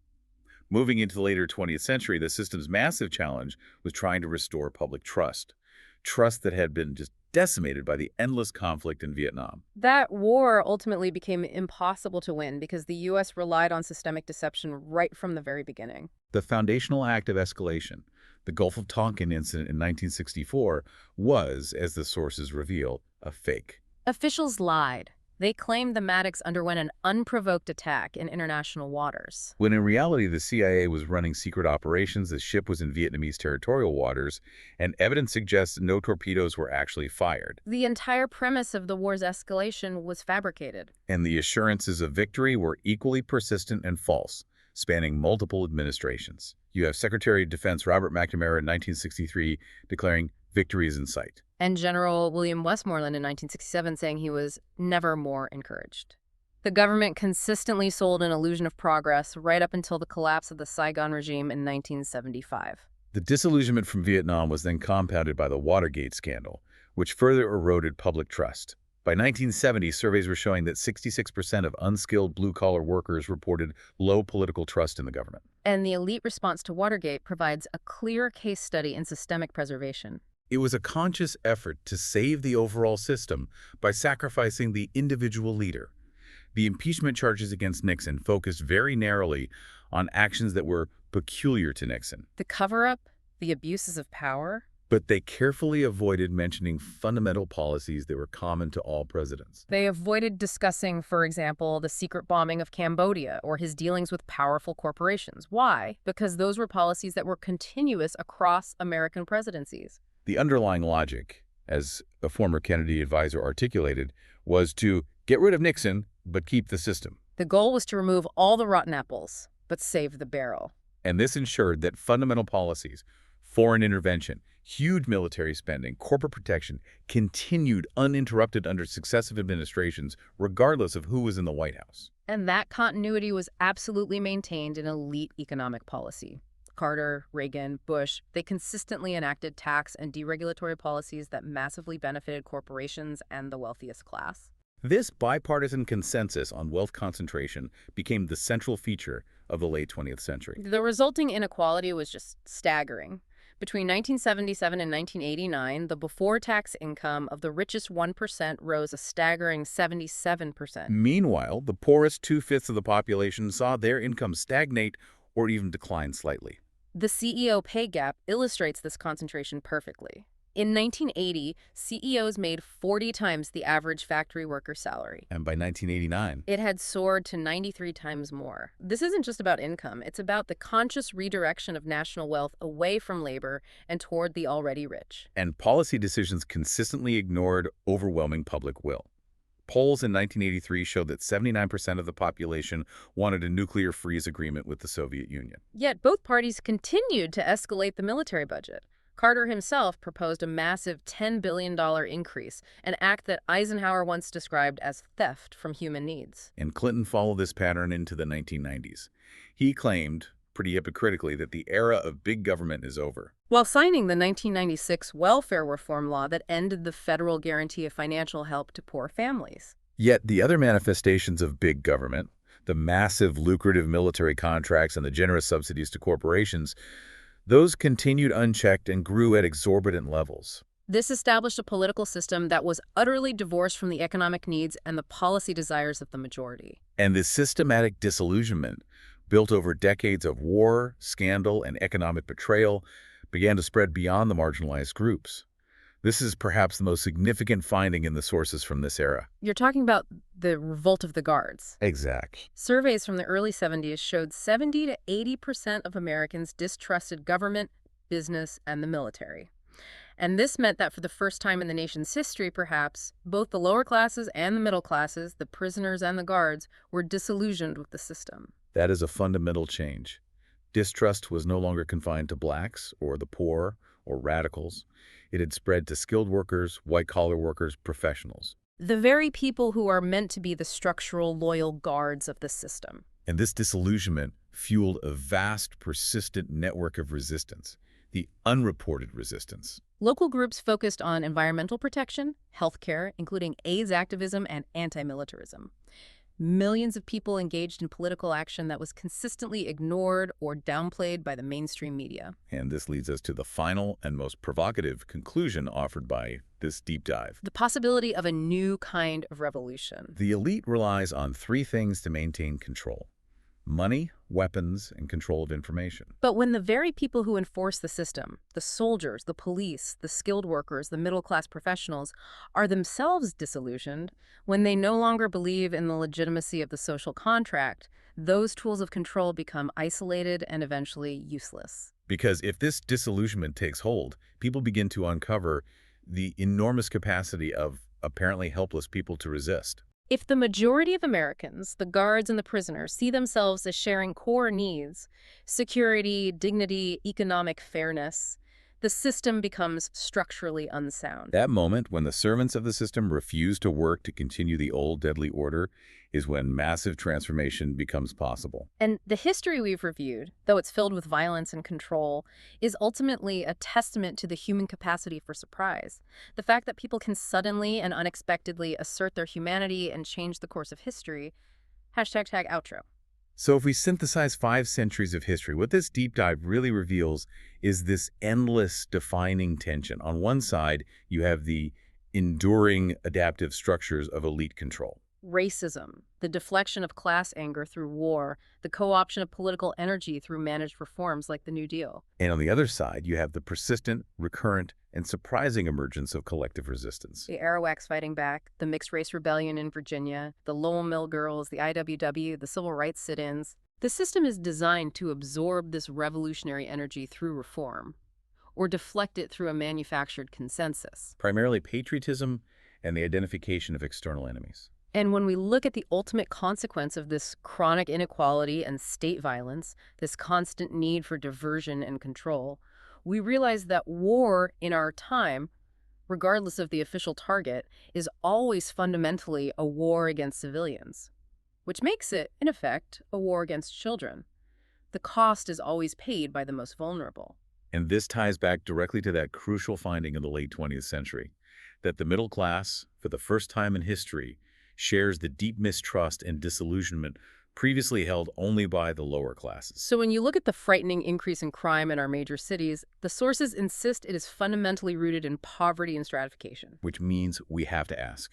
Moving into the later 20th century, the system's massive challenge was trying to restore public trust. Trust that had been just decimated by the endless conflict in Vietnam. That war ultimately became impossible to win because the U.S. relied on systemic deception right from the very beginning. The foundational act of escalation, the Gulf of Tonkin incident in 1964, was, as the sources reveal, a fake. Officials lied. They claimed the Maddox underwent an unprovoked attack in international waters. When in reality, the CIA was running secret operations, the ship was in Vietnamese territorial waters, and evidence suggests no torpedoes were actually fired. The entire premise of the war's escalation was fabricated. And the assurances of victory were equally persistent and false, spanning multiple administrations. You have Secretary of Defense Robert McNamara in 1963 declaring victory is in sight. And General William Westmoreland in 1967 saying he was never more encouraged. The government consistently sold an illusion of progress right up until the collapse of the Saigon regime in 1975. The disillusionment from Vietnam was then compounded by the Watergate scandal, which further eroded public trust. By 1970, surveys were showing that 66% of unskilled blue-collar workers reported low political trust in the government. And the elite response to Watergate provides a clear case study in systemic preservation. It was a conscious effort to save the overall system by sacrificing the individual leader. The impeachment charges against Nixon focused very narrowly on actions that were peculiar to Nixon. The cover-up, the abuses of power. But they carefully avoided mentioning fundamental policies that were common to all presidents. They avoided discussing, for example, the secret bombing of Cambodia or his dealings with powerful corporations. Why? Because those were policies that were continuous across American presidencies. The underlying logic, as a former Kennedy advisor articulated, was to get rid of Nixon, but keep the system. The goal was to remove all the rotten apples, but save the barrel. And this ensured that fundamental policies, foreign intervention, huge military spending, corporate protection, continued uninterrupted under successive administrations, regardless of who was in the White House. And that continuity was absolutely maintained in elite economic policy. Carter, Reagan, Bush, they consistently enacted tax and deregulatory policies that massively benefited corporations and the wealthiest class. This bipartisan consensus on wealth concentration became the central feature of the late 20th century. The resulting inequality was just staggering. Between 1977 and 1989, the before-tax income of the richest 1% rose a staggering 77%. Meanwhile, the poorest 2/5 of the population saw their income stagnate or even decline slightly. The CEO pay gap illustrates this concentration perfectly. In 1980, CEOs made 40 times the average factory worker salary. And by 1989, It had soared to 93 times more. This isn't just about income. It's about the conscious redirection of national wealth away from labor and toward the already rich. and policy decisions consistently ignored overwhelming public will. Polls in 1983 showed that 79% of the population wanted a nuclear freeze agreement with the Soviet Union. Yet both parties continued to escalate the military budget. Carter himself proposed a massive $10 billion increase, an act that Eisenhower once described as theft from human needs. And Clinton followed this pattern into the 1990s. He claimed, pretty hypocritically, that the era of big government is over. While signing the 1996 welfare reform law that ended the federal guarantee of financial help to poor families. Yet the other manifestations of big government, the massive lucrative military contracts and the generous subsidies to corporations, those continued unchecked and grew at exorbitant levels. This established a political system that was utterly divorced from the economic needs and the policy desires of the majority. And this systematic disillusionment, built over decades of war, scandal, and economic betrayal, began to spread beyond the marginalized groups. This is perhaps the most significant finding in the sources from this era. You're talking about the revolt of the guards. Exactly. Surveys from the early 70s showed 70 to 80% of Americans distrusted government, business, and the military. And this meant that for the first time in the nation's history, perhaps, both the lower classes and the middle classes, the prisoners and the guards, were disillusioned with the system. That is a fundamental change. Distrust was no longer confined to blacks or the poor or radicals. It had spread to skilled workers, white-collar workers, professionals. The very people who are meant to be the structural, loyal guards of the system. And this disillusionment fueled a vast, persistent network of resistance, the unreported resistance. Local groups focused on environmental protection, healthcare, including AIDS activism and anti-militarism. Millions of people engaged in political action that was consistently ignored or downplayed by the mainstream media. And this leads us to the final and most provocative conclusion offered by this deep dive. The possibility of a new kind of revolution. The elite relies on three things to maintain control: money, weapons, and control of information. But when the very people who enforce the system, the soldiers, the police, the skilled workers, the middle-class professionals, are themselves disillusioned, when they no longer believe in the legitimacy of the social contract, those tools of control become isolated and eventually useless. Because if this disillusionment takes hold, people begin to uncover the enormous capacity of apparently helpless people to resist. If the majority of Americans, the guards and the prisoners, see themselves as sharing core needs, security, dignity, economic fairness, the system becomes structurally unsound. That moment when the servants of the system refuse to work to continue the old deadly order is when massive transformation becomes possible. And the history we've reviewed, though it's filled with violence and control, is ultimately a testament to the human capacity for surprise. The fact that people can suddenly and unexpectedly assert their humanity and change the course of history. #outro. So if we synthesize 5 centuries of history, what this deep dive really reveals is this endless defining tension. On one side, you have the enduring adaptive structures of elite control. Racism, the deflection of class anger through war, the co-option of political energy through managed reforms like the New Deal. And on the other side, you have the persistent, recurrent, and surprising emergence of collective resistance. The Arawaks fighting back, the mixed-race rebellion in Virginia, the Lowell Mill Girls, the IWW, the civil rights sit-ins. The system is designed to absorb this revolutionary energy through reform, or deflect it through a manufactured consensus. Primarily patriotism and the identification of external enemies. And when we look at the ultimate consequence of this chronic inequality and state violence, this constant need for diversion and control, we realize that war in our time, regardless of the official target, is always fundamentally a war against civilians, which makes it, in effect, a war against children. The cost is always paid by the most vulnerable. And this ties back directly to that crucial finding in the late 20th century, that the middle class, for the first time in history, shares the deep mistrust and disillusionment previously held only by the lower classes. So when you look at the frightening increase in crime in our major cities, the sources insist it is fundamentally rooted in poverty and stratification. Which means we have to ask,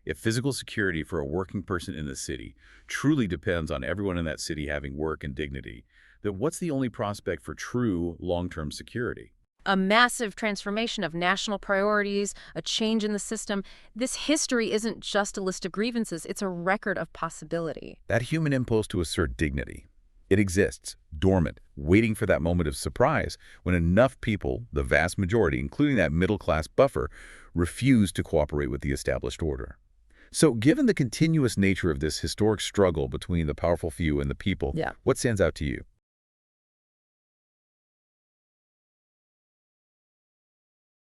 if physical security for a working person in the city truly depends on everyone in that city having work and dignity, then what's the only prospect for true long-term security? A massive transformation of national priorities, a change in the system. This history isn't just a list of grievances, it's a record of possibility. That human impulse to assert dignity, it exists, dormant, waiting for that moment of surprise when enough people, the vast majority, including that middle-class buffer, refuse to cooperate with the established order. So given the continuous nature of this historic struggle between the powerful few and the people, what stands out to you?